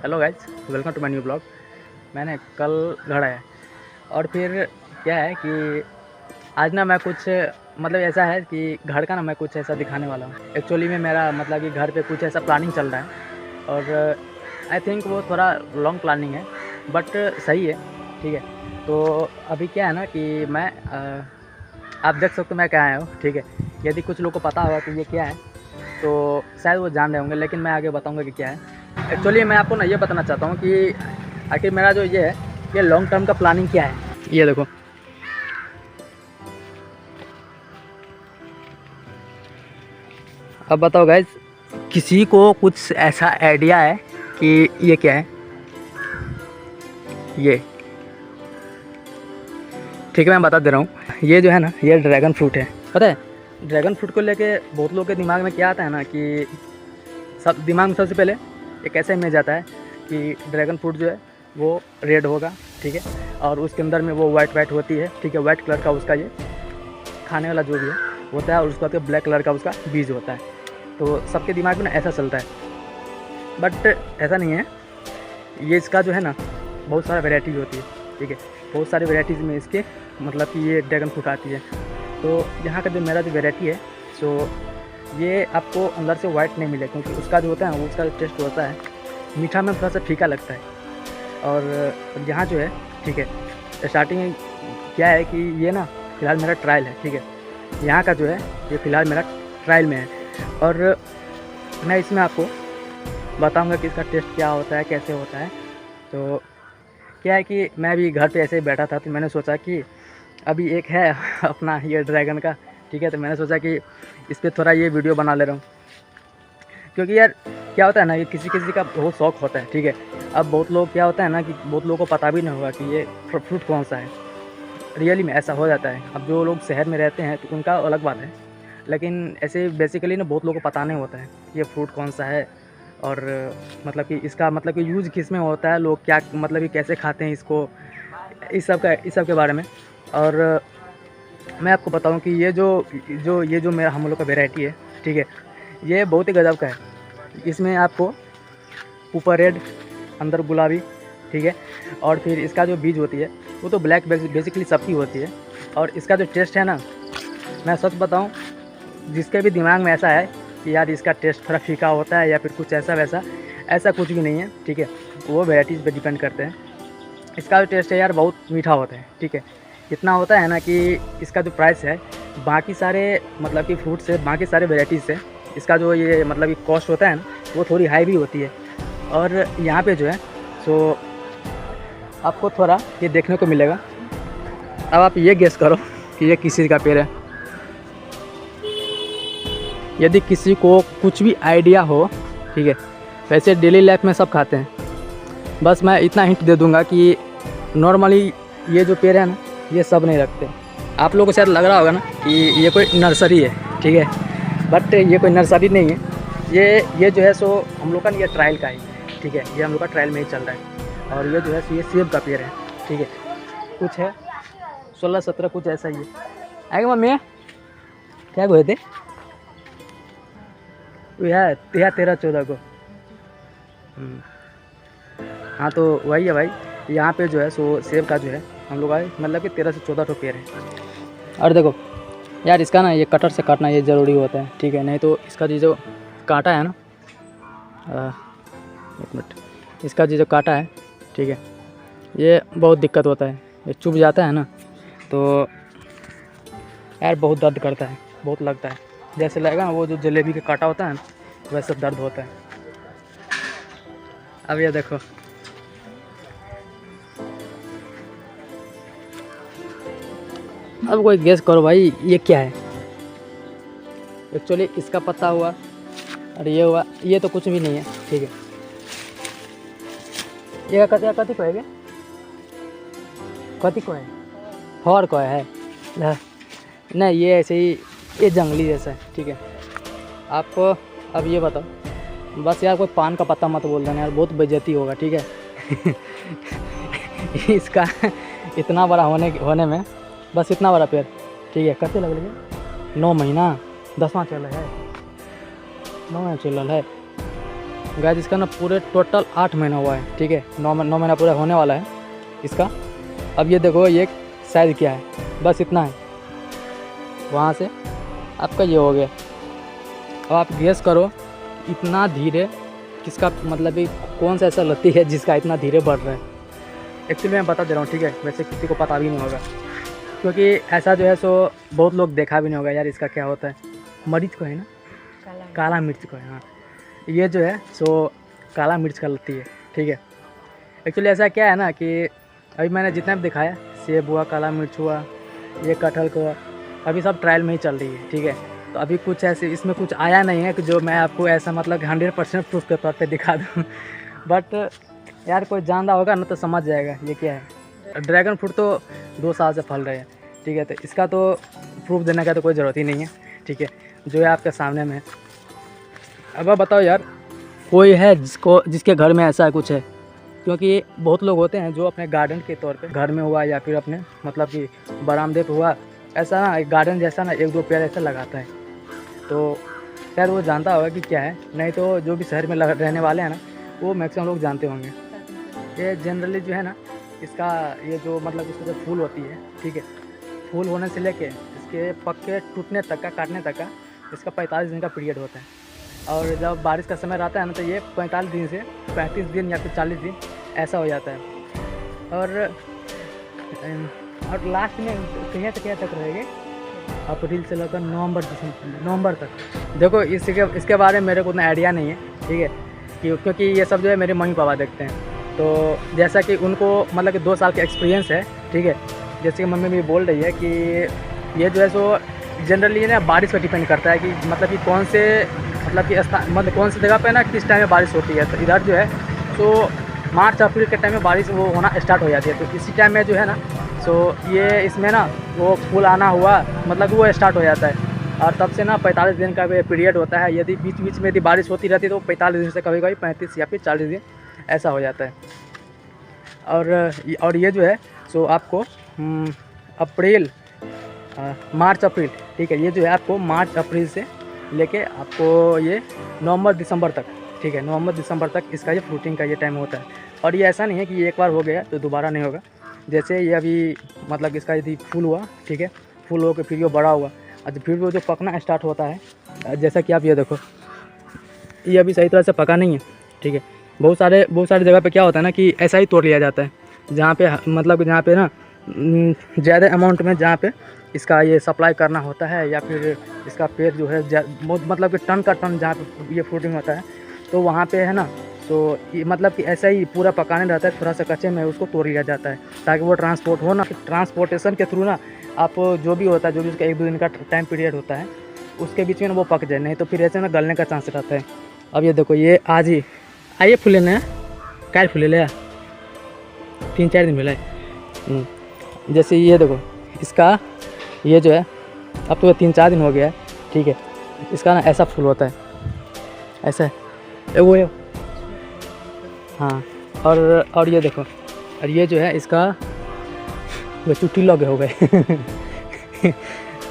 Hello guys, welcome to my new blog. मैंने कल घर आया और फिर क्या है कि आज ना मैं कुछ मतलब ऐसा है कि घर का ना मैं कुछ ऐसा दिखाने वाला हूँ। एक्चुअली में मेरा मतलब कि घर पे कुछ ऐसा प्लानिंग चल रहा है और आई थिंक वो थोड़ा लॉन्ग प्लानिंग है बट सही है, ठीक है। तो अभी क्या है ना कि मैं आप देख सकते हो मैं क्या आया हूँ, ठीक है। यदि कुछ लोग को पता होगा कि ये क्या है तो शायद वो जान रहे होंगे, लेकिन मैं आगे बताऊँगा कि क्या है। एक्चुअली मैं आपको ना ये बताना चाहता हूँ कि आखिर मेरा जो ये है ये लॉन्ग टर्म का प्लानिंग क्या है। ये देखो, अब बताओ गाइज, किसी को कुछ ऐसा आइडिया है कि ये क्या है? ये ठीक है, मैं बता दे रहा हूँ। ये जो है ना ये ड्रैगन फ्रूट है। पता है ड्रैगन फ्रूट को लेके बहुत लोगों के दिमाग में क्या आता है ना कि सब दिमाग में सबसे पहले एक ऐसा इमेज आता है कि ड्रैगन फ्रूट जो है वो रेड होगा, ठीक है, और उसके अंदर में वो वाइट होती है, ठीक है, वाइट कलर का उसका ये खाने वाला जो भी है होता है और उसके बाद ब्लैक कलर का उसका बीज होता है। तो सबके दिमाग में ना ऐसा चलता है, बट ऐसा नहीं है। ये इसका जो है ना बहुत सारा वेराइटीज़ होती है, ठीक है। बहुत सारी वेराइटीज़ में इसके मतलब कि ये ड्रैगन फ्रूट आती है। तो यहाँ का जो मेरा जो वेराइटी है सो ये आपको अंदर से वाइट नहीं मिलेगा, क्योंकि उसका जो होता है वो उसका जो टेस्ट होता है मीठा में थोड़ा सा फीका लगता है। और यहाँ जो है, ठीक है, स्टार्टिंग क्या है कि ये ना फ़िलहाल मेरा ट्रायल है, ठीक है। यहाँ का जो है ये फ़िलहाल मेरा ट्रायल में है और मैं इसमें आपको बताऊंगा कि इसका टेस्ट क्या होता है, कैसे होता है। तो क्या है कि मैं भी घर पे ऐसे ही बैठा था तो मैंने सोचा कि अभी एक है अपना ये ड्रैगन का, ठीक है, तो मैंने सोचा कि इस पर थोड़ा ये वीडियो बना ले रहा हूँ। क्योंकि यार क्या होता है ना कि किसी किसी का बहुत शौक़ होता है, ठीक है। अब बहुत लोग क्या होता है ना कि बहुत लोगों को पता भी नहीं होगा कि ये फ्रूट कौन सा है। रियली में ऐसा हो जाता है। अब जो लोग शहर में रहते हैं तो उनका अलग बात है, लेकिन ऐसे बेसिकली ना बहुत लोगों को पता नहीं होता है ये फ्रूट कौन सा है और मतलब कि इसका मतलब कि यूज़ किस में होता है, लोग क्या मतलब कि कैसे खाते हैं इसको, इस सब के बारे में। और मैं आपको बताऊं कि ये जो मेरा हम लोग का वेराइटी है, ठीक है, ये बहुत ही गजब का है। इसमें आपको ऊपर रेड अंदर गुलाबी, ठीक है, और फिर इसका जो बीज होती है वो तो ब्लैक बेसिकली सबकी होती है। और इसका जो टेस्ट है ना, मैं सच बताऊं, जिसके भी दिमाग में ऐसा है कि यार इसका टेस्ट थोड़ा फीका होता है या फिर कुछ ऐसा वैसा, ऐसा कुछ भी नहीं है, ठीक है। वो वेराइटीज़ पे डिपेंड करते हैं। इसका जो टेस्ट है यार बहुत मीठा होता है, ठीक है। इतना होता है ना कि इसका जो प्राइस है बाकी सारे मतलब कि फ्रूट से, बाकी सारे वेराइटीज़ से इसका जो ये मतलब कि कॉस्ट होता है ना वो थोड़ी हाई भी होती है। और यहाँ पे जो है सो आपको थोड़ा ये देखने को मिलेगा। अब आप ये गेस करो कि ये किस चीज़ का पेड़ है। यदि किसी को कुछ भी आइडिया हो, ठीक है, वैसे डेली लाइफ में सब खाते हैं। बस मैं इतना हिंट दे दूंगा कि नॉर्मली ये जो पेड़ है ना ये सब नहीं रखते। आप लोगों को शायद लग रहा होगा ना कि ये कोई नर्सरी है, ठीक है, बट ये कोई नर्सरी नहीं है। ये जो है सो हम लोग का ये ट्रायल का है, ठीक है, ये हम लोग का ट्रायल में ही चल रहा है। और ये जो है सो ये सेब का पेड़ है, ठीक है, कुछ है 16-17 कुछ ऐसा ही है। आएगा मम्मी क्या गए थे यह 13-14 को। हाँ तो वही है भाई। यहाँ पे जो है सो सेब का जो है हम लोग आए मतलब कि 13 से 14 तो पेड़ है। और देखो यार इसका ना ये कटर से काटना ये ज़रूरी होता है, ठीक है, नहीं तो इसका जो कांटा है ना, एक मिनट, इसका जो कांटा है, ठीक है, ये बहुत दिक्कत होता है। ये चुभ जाता है ना तो यार बहुत दर्द करता है, बहुत लगता है, जैसे लगेगा ना वो जो जलेबी का कांटा होता है ना वैसे दर्द होता है। अब ये देखो, अब कोई गेस करो भाई ये क्या है। एक्चुअली इसका पत्ता हुआ और ये हुआ, ये तो कुछ भी नहीं है, ठीक है। ये कति को है, कति को है, फौर को है नहीं, ये ऐसे ही ये जंगली जैसा है, ठीक है। आपको अब ये बताओ, बस यार कोई पान का पत्ता मत बोल देना यार, बहुत बेइज्जती होगा, ठीक है। इसका इतना बड़ा होने में बस इतना बड़ा पेड़, ठीक है, कते लग लगे 9 महीना 10वां चल है, 9वां चल है। गाइस इसका ना पूरे टोटल 8 महीना हुआ है, ठीक है, 9 महीना पूरा होने वाला है इसका। अब ये देखो ये साइज़ क्या है, बस इतना है, वहाँ से आपका ये हो गया। अब आप गेस करो इतना धीरे किसका, मतलब कि कौन सा ऐसा लत्ती है जिसका इतना धीरे बढ़ रहा है। एक्चुअली मैं बता दे रहा हूँ, ठीक है, वैसे किसी को पता भी नहीं होगा, क्योंकि ऐसा जो है सो बहुत लोग देखा भी नहीं होगा यार इसका क्या होता है। मरीच को है ना, काला मिर्च को है, हाँ, ये जो है सो काला मिर्च का लत्ती है, ठीक है। एक्चुअली ऐसा क्या है ना कि अभी मैंने जितना भी दिखाया, सेब हुआ, काला मिर्च हुआ, ये कटहल को, अभी सब ट्रायल में ही चल रही है, ठीक है। तो अभी कुछ ऐसे इसमें कुछ आया नहीं है कि जो मैं आपको ऐसा मतलब 100% प्रूफ के तौर पे दिखा दूँ बट यार कोई जानता होगा ना तो समझ जाएगा ये क्या है। ड्रैगन फ्रूट तो 2 साल से फल रहे हैं, ठीक है, तो इसका तो प्रूफ देने का तो कोई ज़रूरत ही नहीं है, ठीक है, जो है आपके सामने में है। अब आप बताओ यार, कोई है जिसके घर में ऐसा कुछ है? क्योंकि बहुत लोग होते हैं जो अपने गार्डन के तौर पे घर में हुआ या फिर अपने मतलब कि बरामदे पे हुआ, ऐसा ना एक गार्डन जैसा ना 1-2 पेड़ ऐसा लगाता है, तो शायद वो जानता होगा कि क्या है, नहीं तो जो भी शहर में रहने वाले हैं ना वो मैक्सिमम लोग जानते होंगे। ये जनरली जो है ना इसका ये जो मतलब इसका जो फूल होती है, ठीक है, फूल होने से लेके इसके पक्के टूटने तक का, काटने तक का इसका 45 दिन का पीरियड होता है। और जब बारिश का समय रहता है ना तो ये 45 दिन से 35 दिन या फिर 40 दिन ऐसा हो जाता है। और लास्ट में कहीं तक रहेगी अप्रैल से लेकर नवंबर तक। देखो इसके बारे में मेरे को उतना आइडिया नहीं है, ठीक है, क्योंकि ये सब जो है मेरे मम्मी पापा देखते हैं, तो जैसा कि उनको मतलब कि 2 साल का एक्सपीरियंस है, ठीक है। जैसे कि मम्मी मेरी बोल रही है कि ये जो है सो जनरली ना बारिश पर डिपेंड करता है कि मतलब कि कौन से मतलब कि मतलब कौन सी जगह पे ना किस टाइम में बारिश होती है। तो इधर जो है सो मार्च अप्रैल के टाइम में बारिश वो होना स्टार्ट हो जाती है, तो इसी टाइम में जो है ना सो ये इसमें ना वो फूल आना हुआ मतलब कि वो स्टार्ट हो जाता है। और तब से ना 45 दिन का पीरियड होता है। यदि बीच बीच में यदि बारिश होती रहती है तो 45 दिन से कभी कभी 35 या फिर 40 दिन ऐसा हो जाता है। और ये जो है सो आपको अप्रैल मार्च अप्रैल, ठीक है, ये जो है आपको मार्च अप्रैल से लेके आपको ये नवंबर दिसंबर तक, ठीक है, नवंबर दिसंबर तक इसका ये फ्रूटिंग का ये टाइम होता है। और ये ऐसा नहीं है कि ये एक बार हो गया तो दोबारा नहीं होगा। जैसे ये अभी मतलब इसका यदि फूल हुआ, ठीक है, फूल हो के फिर ये बड़ा हुआ, और फिर वो जो पकना स्टार्ट होता है, जैसा कि आप ये देखो ये अभी सही तरह से पका नहीं है, ठीक है। बहुत सारे जगह पे क्या होता है ना कि ऐसा ही तोड़ लिया जाता है, जहाँ पे मतलब जहाँ पे ना ज़्यादा अमाउंट में जहाँ पे इसका ये सप्लाई करना होता है, या फिर इसका पेड़ जो है बहुत मतलब कि टन का टन जहाँ पे ये फ्रूटिंग होता है, तो वहाँ पे है ना तो ये मतलब कि ऐसा ही पूरा पकाने रहता है, थोड़ा सा कच्चे में उसको तोड़ लिया जाता है ताकि वो ट्रांसपोर्ट हो ना, ट्रांसपोर्टेशन के थ्रू ना आप जो भी होता है, जो भी उसका 1-2 दिन का टाइम पीरियड होता है उसके बीच में ना वो पक जाए, नहीं तो फिर ऐसे ना गलने का चांस रहता है। अब ये देखो ये आज ही आइए फूले ना, कल फूले ले 3-4 दिन मिला है। जैसे ये देखो इसका ये जो है अब तो 3-4 दिन हो गया है, ठीक है, इसका ना ऐसा फूल होता है, ऐसा है वो है, हाँ। और ये देखो, और ये जो है इसका वो चुट्टी लगे हो गए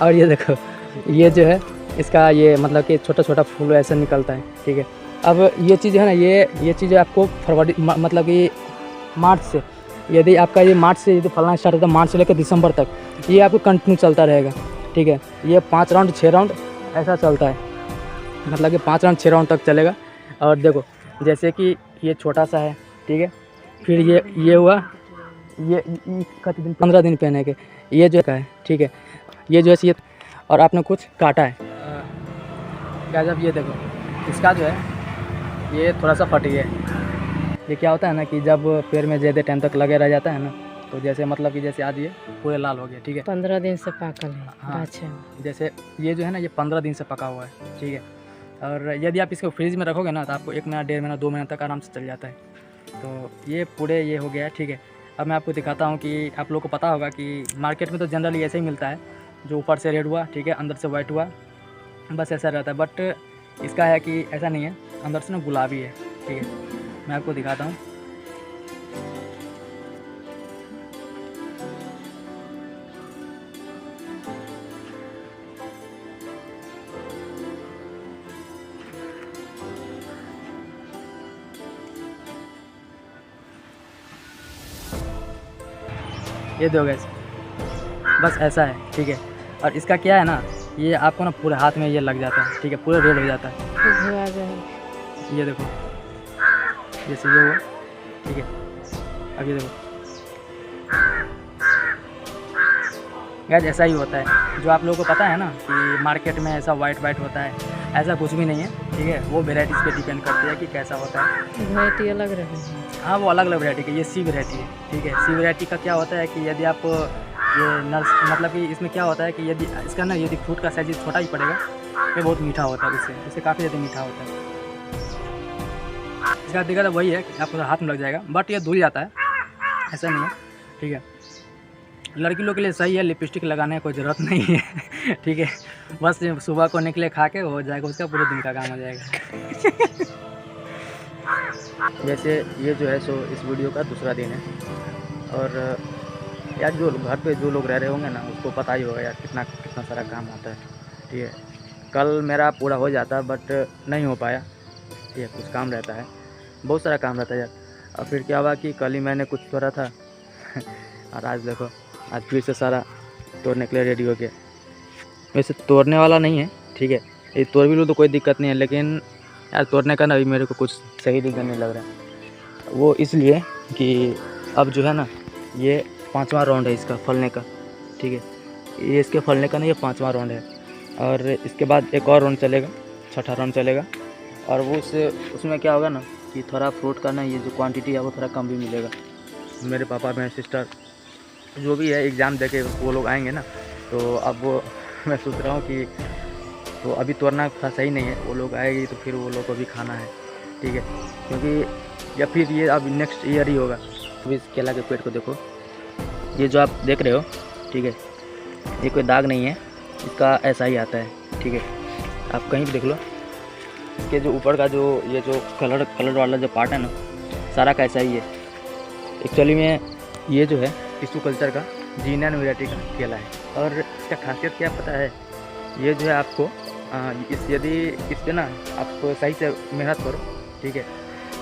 और ये देखो ये जो है इसका ये मतलब कि छोटा छोटा फूल ऐसा निकलता है, ठीक है। अब ये चीज़ है ना ये चीज़ आपको फरवरी मतलब कि मार्च से, यदि आपका ये मार्च से यदि फलना स्टार्ट होता है मार्च से लेकर दिसंबर तक, ये आपको कंटिन्यू चलता रहेगा, ठीक है। ये 5 राउंड 6 राउंड ऐसा चलता है, मतलब कि 5 राउंड 6 राउंड तक चलेगा। और देखो जैसे कि ये छोटा सा है, ठीक है, फिर ये हुआ ये 15 दिन पहने के ये जो है, ठीक है, ये जो है ये, और आपने कुछ काटा है क्या, जब ये देखो इसका जो है ये थोड़ा सा फटी है। ये क्या होता है ना कि जब पेड़ में ज़्यादा टाइम तक लगे रह जाता है ना, तो जैसे मतलब कि जैसे आज ये पूरे लाल हो गया, ठीक है, 15 दिन से पाकल है। हाँ, अच्छा, जैसे ये जो है ना ये 15 दिन से पका हुआ है, ठीक है। और यदि आप इसको फ्रिज में रखोगे ना तो आपको 1 महीना 1.5 महीना 2 महीना तक आराम से चल जाता है। तो ये पूरे ये हो गया है, ठीक है। अब मैं आपको दिखाता हूँ कि आप लोगों को पता होगा कि मार्केट में तो जनरली ऐसे ही मिलता है, जो ऊपर से रेड हुआ, ठीक है, अंदर से वाइट हुआ, बस ऐसा रहता है। बट इसका है कि ऐसा नहीं है, अंदर से ना गुलाबी है, ठीक है। मैं आपको दिखाता हूँ। ये दो गैस, बस ऐसा है, ठीक है। और इसका क्या है ना, ये आपको ना पूरे हाथ में ये लग जाता है, ठीक है, पूरा रेड हो जाता है। ये देखो, जैसे ये हुआ, ठीक है। अब ये देखो गैस, ऐसा ही होता है। जो आप लोगों को पता है ना कि मार्केट में ऐसा वाइट होता है, ऐसा कुछ भी नहीं है, ठीक है। वो वेराइटीज़ पे डिपेंड करती है कि कैसा होता है। वैरायटी अलग रहेगी। हाँ, वो अलग अलग वैरायटी की, ये सी वैरायटी है, ठीक है। सी वैरायटी का क्या होता है कि यदि आप ये नर्स मतलब कि इसमें क्या होता है कि यदि इसका ना यदि फ्रूट का साइज छोटा ही पड़ेगा, ये बहुत मीठा होता है, उससे काफ़ी ज़्यादा मीठा होता है। इसका दिक्कत वही है कि आपको हाथ में लग जाएगा, बट ये धुल जाता है, ऐसा नहीं है, ठीक है। लड़की लोग के लिए सही है, लिपस्टिक लगाने की कोई ज़रूरत नहीं है ठीक है। बस सुबह को निकले खा के हो जाएगा, उसका पूरे दिन का काम हो जाएगा वैसे ये जो है सो इस वीडियो का दूसरा दिन है, और यार जो घर पे जो लोग रह रहे होंगे ना, उसको पता ही होगा यार कितना कितना सारा काम होता है, ठीक है। कल मेरा पूरा हो जाता बट नहीं हो पाया, ठीक है। कुछ काम रहता है, बहुत सारा काम रहता है यार। और फिर क्या हुआ कि कल ही मैंने कुछ तोड़ा था और आज देखो, आज फिर से सारा तोड़ने के लिए रेडी हो गया। वैसे तोड़ने वाला नहीं है, ठीक है, ये तोड़ भी लूँ तो कोई दिक्कत नहीं है, लेकिन यार तोड़ने का ना अभी मेरे को कुछ सही रीज़न नहीं लग रहा है। वो इसलिए कि अब जो है ना, ये 5वां राउंड है इसका फलने का, ठीक है। ये इसके फलने का नहीं, ये 5वां राउंड है, और इसके बाद एक और राउंड चलेगा, 6ठा राउंड चलेगा। और वो उसमें क्या होगा ना कि थोड़ा फ्रूट का ना ये जो क्वांटिटी है वो थोड़ा कम भी मिलेगा। मेरे पापा, मेरे सिस्टर जो भी है एग्ज़ाम दे के वो लोग आएंगे ना, तो अब वो मैं सोच रहा हूँ कि तो अभी तोड़ना थोड़ा सही नहीं है, वो लोग आएगी तो फिर वो लोग को भी खाना है, ठीक है। क्योंकि या फिर ये अब नेक्स्ट ईयर ही होगा। तो इस केला के पेड़ को देखो, ये जो आप देख रहे हो, ठीक है, ये कोई दाग नहीं है, इसका ऐसा ही आता है, ठीक है। आप कहीं भी देख लो, इसके जो ऊपर का जो ये जो कलर वाला जो पार्ट है ना, सारा का ऐसा ही है। एक्चुअली में ये जो है टिश्यू कल्चर का जीनियन वैरायटी का केला है। और इसका खासियत क्या पता है, ये जो है आपको यदि इस पर ना आप सही से मेहनत करो, ठीक है,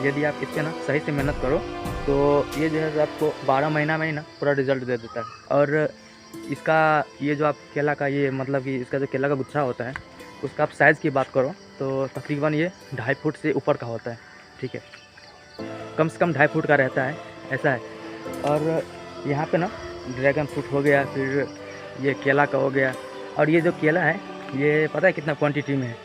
यदि आप इस पर ना सही से मेहनत करो तो ये जो है आपको 12 महीना में ही ना पूरा रिजल्ट दे देता है। और इसका ये जो आप केला का ये मतलब कि इसका जो केला का गुच्छा होता है, उसका आप साइज़ की बात करो तो तकरीबन ये 2.5 फुट से ऊपर का होता है, ठीक है, कम से कम 2.5 फुट का रहता है, ऐसा है। और यहाँ पे ना ड्रैगन फ्रूट हो गया, फिर ये केला का हो गया, और ये जो केला है ये पता है कितना क्वांटिटी में है,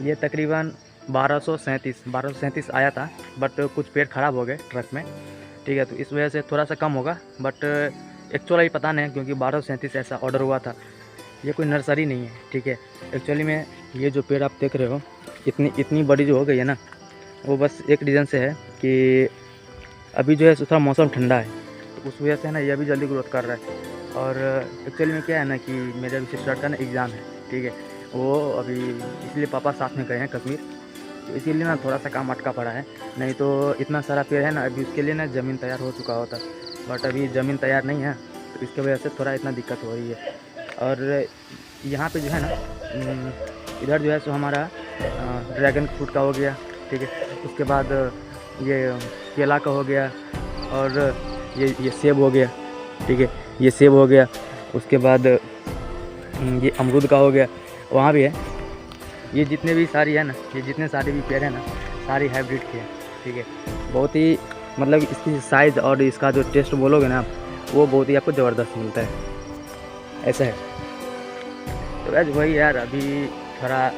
ये तकरीबन 1237 आया था, बट कुछ पेड़ ख़राब हो गए ट्रक में, ठीक है, तो इस वजह से थोड़ा सा कम होगा। बट एक्चुअली पता नहीं, क्योंकि 1237 ऐसा ऑर्डर हुआ था। ये कोई नर्सरी नहीं है, ठीक है। एक्चुअली में ये जो पेड़ आप देख रहे हो इतनी बड़ी जो हो गई है ना, वो बस एक रीज़न से है कि अभी जो है थोड़ा मौसम ठंडा है, तो उस वजह से ना ये अभी जल्दी ग्रोथ कर रहा है। और एक्चुअली में क्या है ना कि मेरे अभी सिस्टर का ना एग्ज़ाम है, ठीक है, वो अभी इसलिए पापा साथ में गए हैं कश्मीर, तो इसीलिए ना थोड़ा सा काम अटका पड़ा है। नहीं तो इतना सारा पेड़ है ना, अभी उसके लिए ना ज़मीन तैयार हो चुका होता, बट अभी ज़मीन तैयार नहीं है, तो इसकी वजह से थोड़ा इतना दिक्कत हो रही है। और यहाँ पे जो है ना इधर जो है सो हमारा ड्रैगन फ्रूट का हो गया, ठीक है, उसके बाद ये केला का हो गया, और ये सेब हो गया, ठीक है, ये सेब हो गया, उसके बाद ये अमरूद का हो गया, वहाँ भी है। ये जितने भी सारी है ना, ये जितने सारे भी पेड़ हैं ना, सारी हाइब्रिड के हैं, ठीक है। बहुत ही मतलब इसकी साइज़ और इसका जो टेस्ट बोलोगे ना, वो बहुत ही आपको ज़बरदस्त मिलता है, ऐसा है। तो वैसे वही यार, अभी थोड़ा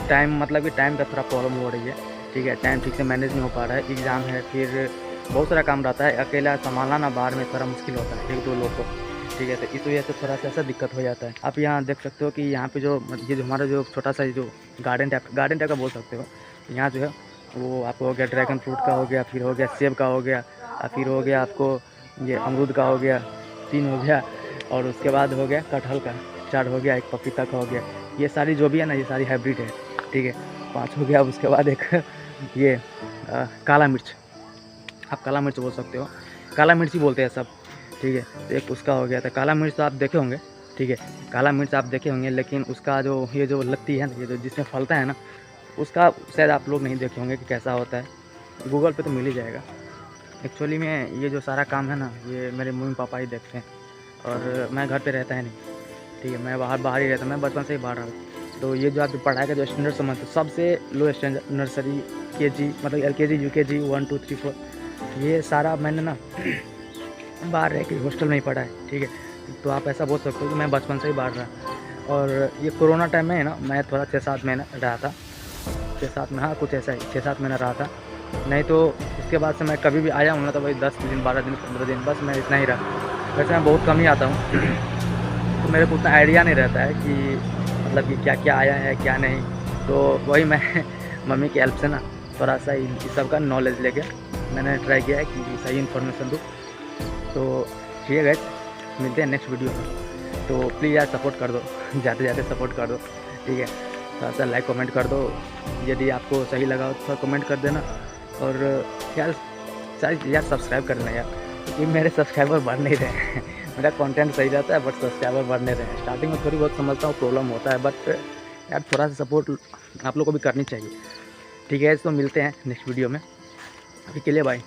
टाइम मतलब कि टाइम का थोड़ा प्रॉब्लम हो रही है, ठीक है, टाइम ठीक से मैनेज नहीं हो पा रहा है, एग्ज़ाम है, फिर बहुत सारा काम रहता है, अकेला संभालना ना बाहर में थोड़ा मुश्किल होता है 1-2 लोग को, ठीक है, तो इस वजह से थोड़ा सा ऐसा दिक्कत हो जाता है। आप यहाँ देख सकते हो कि यहाँ पे जो ये जो हमारा जो छोटा सा जो गार्डन टाइप का बोल सकते हो, यहाँ जो है वो आपको हो गया ड्रैगन फ्रूट का हो गया, फिर हो गया सेब का हो गया, और फिर हो गया आपको ये अमरूद का हो गया, 3 हो गया, और उसके बाद हो गया कटहल का 4 हो गया, एक पपीता का हो गया। ये सारी जो भी है ना, ये सारी हाइब्रिड है, ठीक है, 5 हो गया। उसके बाद एक ये काला मिर्च, आप काला मिर्च बोल सकते हो, काला मिर्च ही बोलते हैं सब, ठीक है, तो एक उसका हो गया था। काला मिर्च तो आप देखे होंगे, ठीक है, काला मिर्च आप देखे होंगे, लेकिन उसका जो ये जो लत्ती है ना, ये जो जिसमें फलता है ना, उसका शायद आप लोग नहीं देखे होंगे कि कैसा होता है, गूगल पे तो मिल ही जाएगा। एक्चुअली में ये जो सारा काम है ना, ये मेरे मम्मी पापा ही देखते हैं, और मैं घर पे रहता है नहीं, ठीक है, मैं बाहर ही रहता हूँ, मैं बचपन से ही बाहर रहा हूँ। तो ये जो आप पढ़ाई का जो स्टैंडर्ड समझते हो, सबसे लो स्टैंडर्ड नर्सरी, केजी, मतलब एलकेजी, यूकेजी 1 2 3 4, ये सारा मैंने ना बाहर रह के हॉस्टल में ही पढ़ा है, ठीक है। तो आप ऐसा बोल सकते हो कि मैं बचपन से ही बाहर रहा। और ये कोरोना टाइम में है ना, मैं थोड़ा 6-7 महीना रहा था, 6-7 में, हाँ कुछ ऐसा ही 6-7 महीना रहा था। नहीं तो उसके बाद से मैं कभी भी आया हूँ ना तो भाई 10 दिन, 12 दिन, 15 दिन, बस मैं इतना ही रहा। वैसे मैं बहुत कम ही आता हूँ तो मेरे को उतना आइडिया नहीं रहता है कि मतलब कि क्या क्या आया है क्या नहीं। तो वही मैं मम्मी की हेल्प से ना थोड़ा सा इस सब का नॉलेज लेके मैंने ट्राई किया है कि सही इन्फॉर्मेशन दूँ। तो ठीक है गाइस, मिलते हैं नेक्स्ट वीडियो में। तो प्लीज़ यार सपोर्ट कर दो, जाते जाते सपोर्ट कर दो, ठीक है। थोड़ा सा लाइक कमेंट कर दो, यदि आपको सही लगा हो तो थोड़ा कमेंट कर देना। और यार यार सब्सक्राइब कर देना यार, क्योंकि मेरे सब्सक्राइबर बढ़ नहीं रहे हैं मेरा कंटेंट सही रहता है बट सब्सक्राइबर बढ़ नहीं रहे हैं। स्टार्टिंग में थोड़ी बहुत समझता हूँ प्रॉब्लम होता है, बट यार थोड़ा सा सपोर्ट आप लोग को भी करनी चाहिए, ठीक है। तो मिलते हैं नेक्स्ट वीडियो में, अभी के लिए बाय।